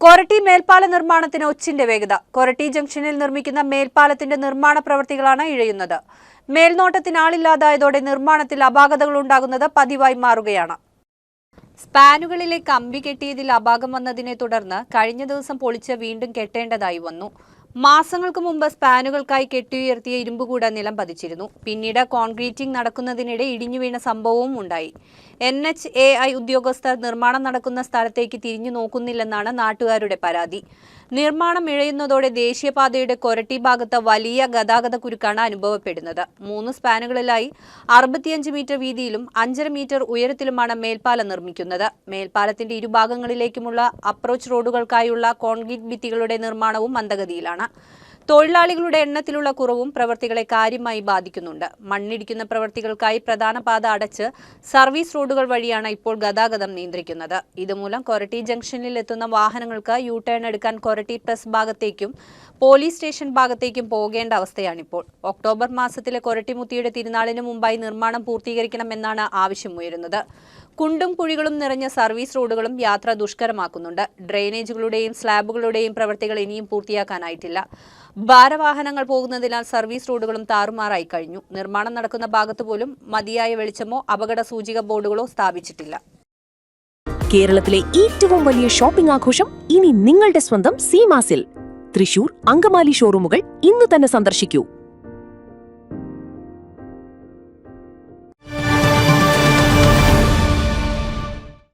കൊരട്ടി മേൽപ്പാല നിർമ്മാണത്തിന് ഒച്ചിന്റെ വേഗത. കൊരട്ടി ജംഗ്ഷനിൽ നിർമ്മിക്കുന്ന മേൽപ്പാലത്തിന്റെ നിർമ്മാണ പ്രവൃത്തികളാണ് ഇഴയുന്നത്. മേൽനോട്ടത്തിനാളില്ലാതായതോടെ നിർമ്മാണത്തിൽ അപാകതകൾ ഉണ്ടാകുന്നത് പതിവായി മാറുകയാണ്. സ്പാനുകളിലെ കമ്പി കെട്ടിയതിൽ അപാകം വന്നതിനെ തുടർന്ന് കഴിഞ്ഞ ദിവസം പൊളിച്ച് വീണ്ടും കെട്ടേണ്ടതായി വന്നു. മാസങ്ങൾക്ക് മുമ്പ് സ്പാനുകൾക്കായി കെട്ടിയുയർത്തിയ ഇരുമ്പുകൂട നിലം പതിച്ചിരുന്നു. പിന്നീട് കോൺക്രീറ്റിംഗ് നടക്കുന്നതിനിടെ ഇടിഞ്ഞു വീണ സംഭവവും ഉണ്ടായി. NHAI ഉദ്യോഗസ്ഥർ നിർമ്മാണം നടക്കുന്ന സ്ഥലത്തേക്ക് തിരിഞ്ഞു നോക്കുന്നില്ലെന്നാണ് നാട്ടുകാരുടെ പരാതി. നിർമ്മാണം ഇഴയുന്നതോടെ ദേശീയപാതയുടെ കൊരട്ടി ഭാഗത്ത് വലിയ ഗതാഗത കുരുക്കാണ് അനുഭവപ്പെടുന്നത്. 3 സ്പാനുകളിലായി 65 മീറ്റർ വീതിയിലും 5.5 മീറ്റർ ഉയരത്തിലുമാണ് മേൽപ്പാലം നിർമ്മിക്കുന്നത്. മേൽപ്പാലത്തിന്റെ ഇരുഭാഗങ്ങളിലേക്കുമുള്ള അപ്രോച്ച് റോഡുകൾക്കായുള്ള കോൺക്രീറ്റ് ഭിത്തികളുടെ നിർമ്മാണവും മന്ദഗതിയിലാണ്. തൊഴിലാളികളുടെ എണ്ണത്തിലുള്ള കുറവും പ്രവൃത്തികളെ കാര്യമായി ബാധിക്കുന്നുണ്ട്. മണ്ണിടിക്കുന്ന പ്രവൃത്തികൾക്കായി പ്രധാന പാത അടച്ച് സർവീസ് റോഡുകൾ വഴിയാണ് ഇപ്പോൾ ഗതാഗതം നിയന്ത്രിക്കുന്നത്. ഇതുമൂലം കൊരട്ടി ജംഗ്ഷനിൽ എത്തുന്ന വാഹനങ്ങൾക്ക് യു-ടേൺ എടുക്കാൻ കൊരട്ടി പ്രസ് ഭാഗത്തേക്കും പോലീസ് സ്റ്റേഷൻ ഭാഗത്തേക്കും പോകേണ്ട അവസ്ഥയാണിപ്പോൾ. ഒക്ടോബർ മാസത്തിലെ കൊരട്ടിമുത്തിയുടെ തിരുനാളിന് മുമ്പായി നിർമ്മാണം പൂർത്തീകരിക്കണമെന്നാണ് ആവശ്യമുയരുന്നത്. കുണ്ടും കുഴികളും നിറഞ്ഞ സർവീസ് റോഡുകളും യാത്ര ദുഷ്കരമാക്കുന്നുണ്ട്. ഡ്രെയിനേജുകളുടെയും സ്ലാബുകളുടെയും പ്രവൃത്തികൾ ഇനിയും പൂർത്തിയാക്കാനായിട്ടില്ല. ഭാരവാഹനങ്ങൾ പോകുന്നതിനാൽ സർവീസ് റോഡുകളും താറുമാറായി കഴിഞ്ഞു. നിർമ്മാണം നടക്കുന്ന ഭാഗത്ത് പോലും മതിയായ വെളിച്ചമോ അപകട സൂചിക ബോർഡുകളോ സ്ഥാപിച്ചിട്ടില്ല. കേരളത്തിലെ ഏറ്റവും വലിയ ഷോപ്പിംഗ് ആഘോഷം ഇനി നിങ്ങളുടെ സ്വന്തം സീമാസിൽ. തൃശൂർ, അങ്കമാലി ഷോറൂമുകൾ ഇന്ന് തന്നെ സന്ദർശിക്കൂ.